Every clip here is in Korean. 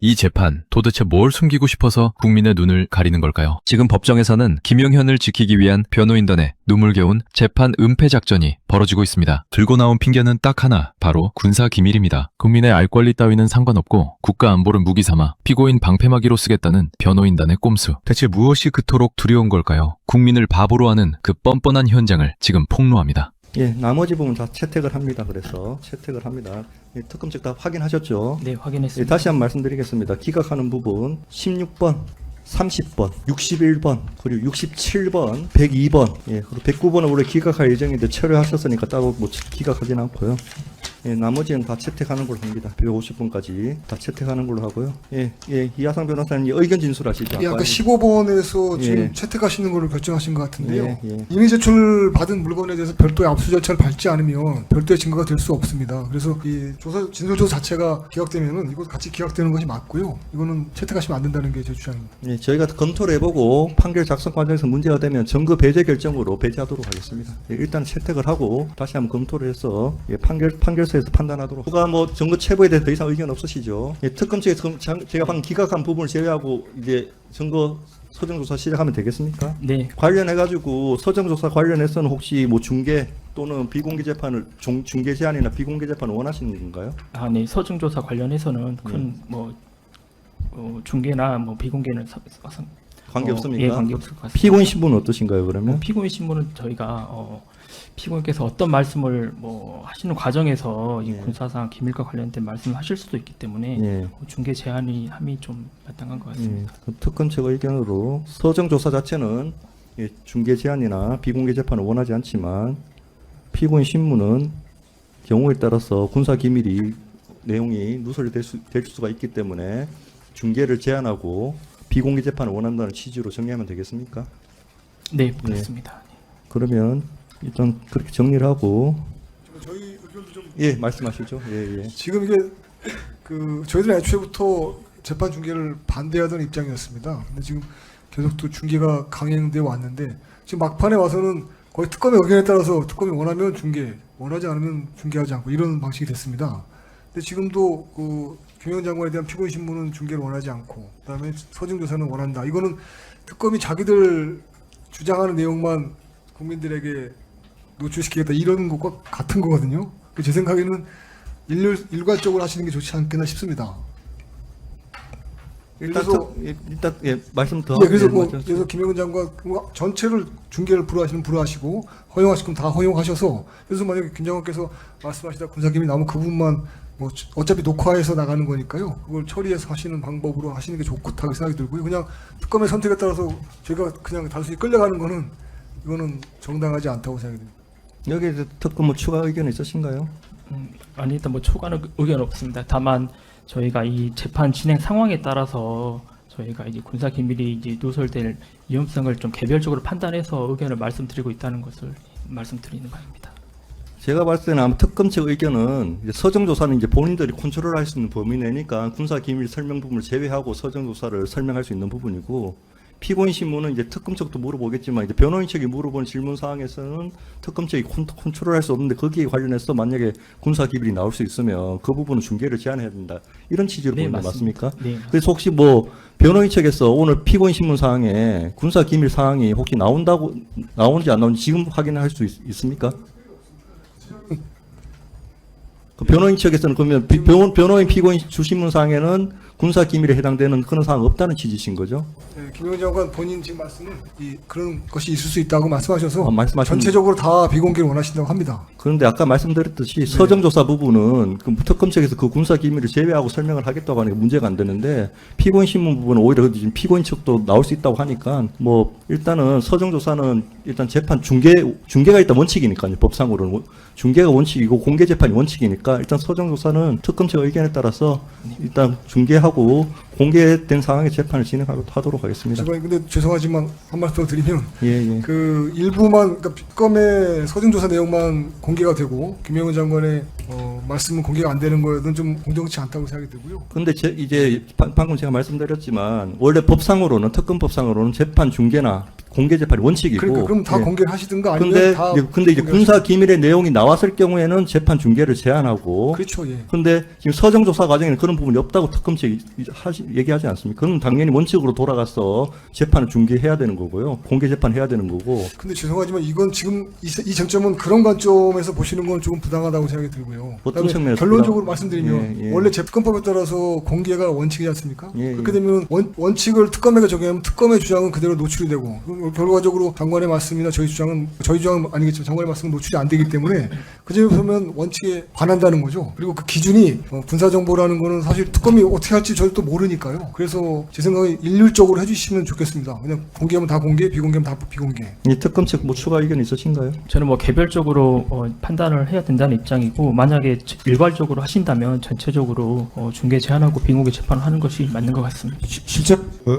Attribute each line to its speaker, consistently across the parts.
Speaker 1: 이 재판 도대체 뭘 숨기고 싶어서 국민의 눈을 가리는 걸까요? 지금 법정에서는 김용현을 지키기 위한 변호인단의 눈물겨운 재판 은폐 작전이 벌어지고 있습니다. 들고 나온 핑계는 딱 하나, 바로 군사 기밀입니다. 국민의 알 권리 따위는 상관없고 국가 안보를 무기 삼아 피고인 방패막이로 쓰겠다는 변호인단의 꼼수. 대체 무엇이 그토록 두려운 걸까요? 국민을 바보로 하는 그 뻔뻔한 현장을 지금 폭로합니다.
Speaker 2: 예, 나머지 부분 다 채택을 합니다. 그래서 채택을 합니다. 예, 특검 측 다 확인하셨죠?
Speaker 3: 네,
Speaker 2: 예,
Speaker 3: 확인했습니다.
Speaker 2: 다시 한번 말씀드리겠습니다. 기각하는 부분 16번, 30번, 61번, 그리고 67번, 102번, 예, 그리고 109번은 원래 기각할 예정인데 철회하셨으니까 따로 뭐 기각하진 않고요. 예, 나머지는 다 채택하는 걸로 합니다. 150번까지 다 채택하는 걸로 하고요. 예, 예, 이하상 변호사님 의견 진술하시죠.
Speaker 4: 예, 아까 15번에서 지금
Speaker 2: 예.
Speaker 4: 채택하시는 걸로 결정하신 것 같은데요.
Speaker 2: 예, 예.
Speaker 4: 이미 제출받은 물건에 대해서 별도의 압수 절차를 밟지 않으면 별도의 증거가 될 수 없습니다. 그래서 이 진술조사 자체가 기각되면은 이거 같이 기각되는 것이 맞고요. 이거는 채택하시면 안 된다는 게 제 주장입니다.
Speaker 2: 예, 저희가 검토를 해보고 판결 작성 과정에서 문제가 되면 증거 배제 결정으로 배제하도록 하겠습니다. 예, 일단 채택을 하고 다시 한번 검토를 해서 예, 판결서에서 판단하도록. 누가 뭐 증거 체부에 대해 더 이상 의견 없으시죠? 예, 특검 측에서 제가 방금 기각한 부분을 제외하고 이제 증거 서정조사 시작하면 되겠습니까?
Speaker 3: 네,
Speaker 2: 관련해가지고 서정조사 관련해서는 혹시 뭐 중계 또는 비공개 재판을 중계 제한이나 비공개 재판을 원하시는 건가요?
Speaker 3: 네, 서증조사 관련해서는 큰 뭐 중계나 뭐 비공개는
Speaker 2: 관계 없습니까?
Speaker 3: 예, 관계 없을 것 같습니다.
Speaker 2: 피고인 신분은 어떠신가요? 그러면?
Speaker 3: 피고인 신문은 저희가 피고인께서 어떤 말씀을 뭐 하시는 과정에서 이
Speaker 2: 예.
Speaker 3: 군사상 기밀과 관련된 말씀을 하실 수도 있기 때문에
Speaker 2: 예.
Speaker 3: 중계 제한이 함이 좀 마땅한 것 같습니다.
Speaker 2: 그 특검 측 의견으로 서정조사 자체는 예, 중계 제한이나 비공개 재판을 원하지 않지만 피고인 신문은 경우에 따라서 군사 기밀이 내용이 누설될 수가 있기 때문에 중계를 제한하고 비공개 재판을 원한다는 취지로 정리하면 되겠습니까?
Speaker 3: 네, 그렇습니다.
Speaker 2: 그러면 일단 그렇게 정리를 하고
Speaker 4: 저희 의견도 좀
Speaker 2: 예 말씀하시죠. 예, 예.
Speaker 4: 지금 이게 저희들은 애초에부터 재판 중계를 반대하던 입장이었습니다. 근데 지금 계속 또 중계가 강행되어 왔는데 지금 막판에 와서는 거의 특검의 의견에 따라서 특검이 원하면 중계, 원하지 않으면 중계하지 않고 이런 방식이 됐습니다. 근데 지금도 김용현 장관에 대한 피고인 신문은 중계를 원하지 않고 그다음에 서증조사는 원한다. 이거는 특검이 자기들 주장하는 내용만 국민들에게 노출시키겠다 이런 것과 같은 거거든요. 제 생각에는 일괄적으로 하시는 게 좋지 않겠나 싶습니다.
Speaker 2: 일단
Speaker 4: 그래서
Speaker 2: 예, 말씀 더.
Speaker 4: 예, 그래서
Speaker 2: 예,
Speaker 4: 그래서 김용현 장관 전체를 중계를 불허하시면 불허하시고 허용하시면 다 허용하셔서 그래서 만약에 김 장관께서 말씀하시다 군사기밀 나오면 그 부분만 뭐 어차피 녹화해서 나가는 거니까요. 그걸 처리해서 하시는 방법으로 하시는 게 좋다고 생각이 들고요. 그냥 특검의 선택에 따라서 제가 그냥 단순히 끌려가는 거는 이거는 정당하지 않다고 생각이 듭니다.
Speaker 2: 여기에 특검 뭐 추가 의견 있으신가요?
Speaker 3: 아니 일단 뭐 초과는 의견 없습니다. 다만 저희가 이 재판 진행 상황에 따라서 저희가 이제 군사 기밀이 이제 누설될 위험성을 좀 개별적으로 판단해서 의견을 말씀드리고 있다는 것을 말씀드리는 바입니다.
Speaker 2: 제가 봤을 때는 아마 특검 측 의견은 이제 서정조사는 이제 본인들이 컨트롤할 수 있는 범위 내니까 군사 기밀 설명 부분을 제외하고 서정조사를 설명할 수 있는 부분이고 피고인 신문은 이제 특검 측도 물어보겠지만 이제 변호인 측이 물어본 질문 사항에서는 특검 측이 컨트롤할 수 없는데 거기에 관련해서 만약에 군사 기밀이 나올 수 있으면 그 부분은 중계를 제한해야 된다 이런 취지로
Speaker 3: 네,
Speaker 2: 보는 거 맞습니까?
Speaker 3: 네.
Speaker 2: 그래서 혹시 뭐 변호인 측에서 오늘 피고인 신문 사항에 군사 기밀 사항이 혹시 나오는지 안 나오는지 지금 확인할 수 있습니까? 그 변호인 측에서는 그러면 변호인 피고인 주신문 사항에는 군사 기밀에 해당되는 그런 사항 없다는 취지신 거죠?
Speaker 4: 네, 김용현 장관 본인 지금 말씀은 그런 것이 있을 수 있다고 말씀하셔서 전체적으로 다 비공개를 원하신다고 합니다.
Speaker 2: 그런데 아까 말씀드렸듯이 서정조사 부분은 그 특검 측에서 그 군사 기밀을 제외하고 설명을 하겠다고 하니까 문제가 안 되는데 피고인 신문 부분은 오히려 지금 피고인 측도 나올 수 있다고 하니까 뭐 일단은 서정조사는 일단 재판 중계가 일단 원칙이니까요. 법상으로는 중계가 원칙이고 공개 재판이 원칙이니까 일단 서정조사는 특검 측 의견에 따라서 일단 중계하고 공개된 상황의 재판을 진행하도록 하겠습니다.
Speaker 4: 근데 죄송하지만 한 말씀 더 드리면
Speaker 2: 예.
Speaker 4: 그 일부만 그러니까 특검의 서증조사 내용만 공개가 되고 김용현 장관의 말씀은 공개가 안 되는 거에는 좀 공정치 않다고 생각이 들고요.
Speaker 2: 그런데 이제 방금 제가 말씀드렸지만 원래 법상으로는 특검법상으로는 재판 중계나 공개 재판이 원칙이고.
Speaker 4: 그러니까 그럼 다
Speaker 2: 예.
Speaker 4: 공개를 하시든가 아니면
Speaker 2: 근데
Speaker 4: 다
Speaker 2: 근데 이제
Speaker 4: 공개하시든가.
Speaker 2: 군사 기밀의 내용이 나왔을 경우에는 재판 중계를 제한하고.
Speaker 4: 그렇죠. 예.
Speaker 2: 근데 지금 서정 조사 과정에는 그런 부분이 없다고 특검 측이 얘기하지 않습니까? 그건 당연히 원칙으로 돌아가서 재판을 중계해야 되는 거고요. 공개 재판해야 되는 거고.
Speaker 4: 근데 죄송하지만 이건 지금 이 쟁점은 그런 관점에서 보시는 건 조금 부당하다고 생각이 들고요.
Speaker 2: 어떤
Speaker 4: 그다음에
Speaker 2: 측면에서
Speaker 4: 결론적으로
Speaker 2: 부당-
Speaker 4: 말씀드리면
Speaker 2: 예, 예.
Speaker 4: 원래 재판법에 따라서 공개가 원칙이지 않습니까?
Speaker 2: 예, 예.
Speaker 4: 그렇게 되면 원칙을 특검에게 적용하면 특검의 주장은 그대로 노출이 되고 결과적으로 장관의 말씀이나 저희 주장은 아니겠죠. 장관의 말씀은 노출이 안 되기 때문에 그 점에서 보면 원칙에 반한다는 거죠. 그리고 그 기준이 군사정보라는 거는 사실 특검이 어떻게 할지 저희도 또 모르니까요. 그래서 제 생각에 일률적으로 해주시면 좋겠습니다. 그냥 공개하면 다 공개, 비공개하면 다 비공개.
Speaker 2: 이 특검 측 뭐 추가 의견 있으신가요?
Speaker 3: 저는 뭐 개별적으로 판단을 해야 된다는 입장이고 만약에 일괄적으로 하신다면 전체적으로 중개 제한하고 비공개 재판을 하는 것이 맞는 것 같습니다.
Speaker 5: 실제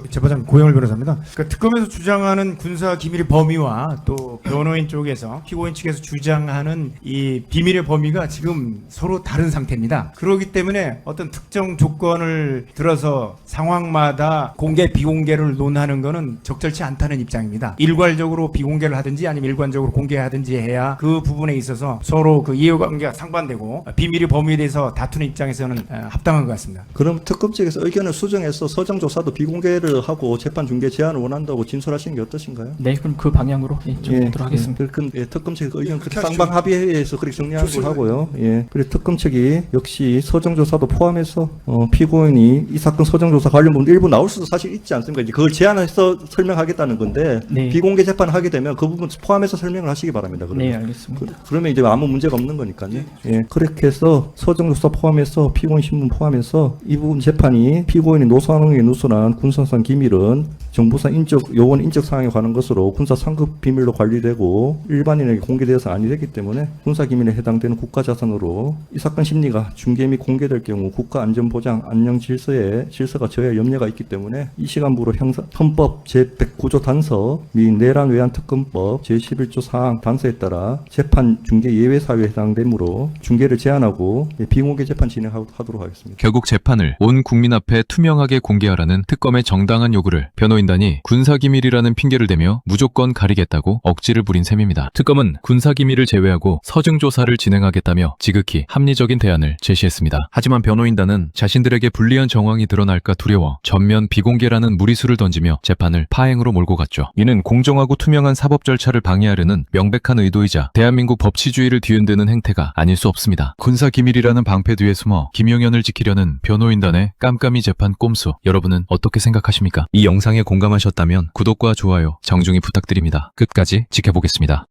Speaker 5: 재판장 고영을 변호사입니다. 그러니까 특검에서 주장하는 군사 기밀의 범위와 또 변호인 쪽에서 피고인 측에서 주장하는 이 비밀의 범위가 지금 서로 다른 상태입니다. 그렇기 때문에 어떤 특정 조건을 들어서 상황마다 공개 비공개를 논하는 것은 적절치 않다는 입장입니다. 일괄적으로 비공개를 하든지 아니면 일괄적으로 공개하든지 해야 그 부분에 있어서 서로 그 이해관계가 상반되고 비밀의 범위에 대해서 다투는 입장에서는 합당한 것 같습니다.
Speaker 2: 그럼 특검 측에서 의견을 수정해서 서정 조사도 비공개를 하고 재판 중계 제한을 원한다고 진술하시는 게 어떠신가요?
Speaker 3: 네, 그럼 그 방향으로 좀 보도록 하겠습니다.
Speaker 2: 특검 측 의견
Speaker 4: 그렇게
Speaker 2: 쌍방
Speaker 4: 하시죠.
Speaker 2: 합의해서 그렇게 정리한 걸
Speaker 4: 좋습니다.
Speaker 2: 하고요. 예. 그리고 특검 측이 역시 서정 조사도 포함해서 피고인이 이 사건 서정 조사 관련 부분 일부 나올 수도 사실 있지 않습니까? 이제 그걸 제한해서 설명하겠다는 건데
Speaker 3: 네.
Speaker 2: 비공개 재판을 하게 되면 그 부분 포함해서 설명을 하시기 바랍니다. 그러면.
Speaker 3: 네, 알겠습니다.
Speaker 2: 그러면 이제 아무 문제가 없는 거니까요. 예. 그렇게 해서 서정 조사 포함해서 피고인 신문 포함해서 이 부분 재판이 피고인이 노사항에 누설한 군사상 기밀은 정부상 인적 요원 인적 사항에 관한 것으로 군사 상급 비밀로 관리되고 일반인에게 공개되어서 아니 되기 때문에 군사 기밀에 해당되는 국가 자산으로 이 사건 심리가 중계 및 공개될 경우 국가 안전 보장 안녕 질서가 저해 염려가 있기 때문에 이 시간부로 헌법 제109조 단서 및 내란 외환 특검법 제11조 사항 단서에 따라 재판 중계 예외 사유에 해당되므로 중계를 제한하고 비공개 재판 진행하도록 하겠습니다.
Speaker 1: 결국 재판을 온 국민 앞에 투명하게 공개하라는 특검의 정당한 요구를 변호인단이 군사기밀이라는 핑계를 대며 무조건 가리겠다고 억지를 부린 셈입니다. 특검은 군사기밀을 제외하고 서증조사를 진행하겠다며 지극히 합리적인 대안을 제시했습니다. 하지만 변호인단은 자신들에게 불리한 정황이 드러날까 두려워 전면 비공개라는 무리수를 던지며 재판을 파행으로 몰고 갔죠. 이는 공정하고 투명한 사법 절차를 방해하려는 명백한 의도이자 대한민국 법치주의를 뒤흔드는 행태가 아닐 수 없습니다. 군사기밀이라는 방패 뒤에 숨어 김용현을 지키려는 변호인단의 깜깜이 재판 꼼수, 여러분은 어떻게 생각하십니까? 이 영상에 공감하셨다면 구독과 좋아요 정중히 부탁드립니다. 끝까지 지켜보겠습니다.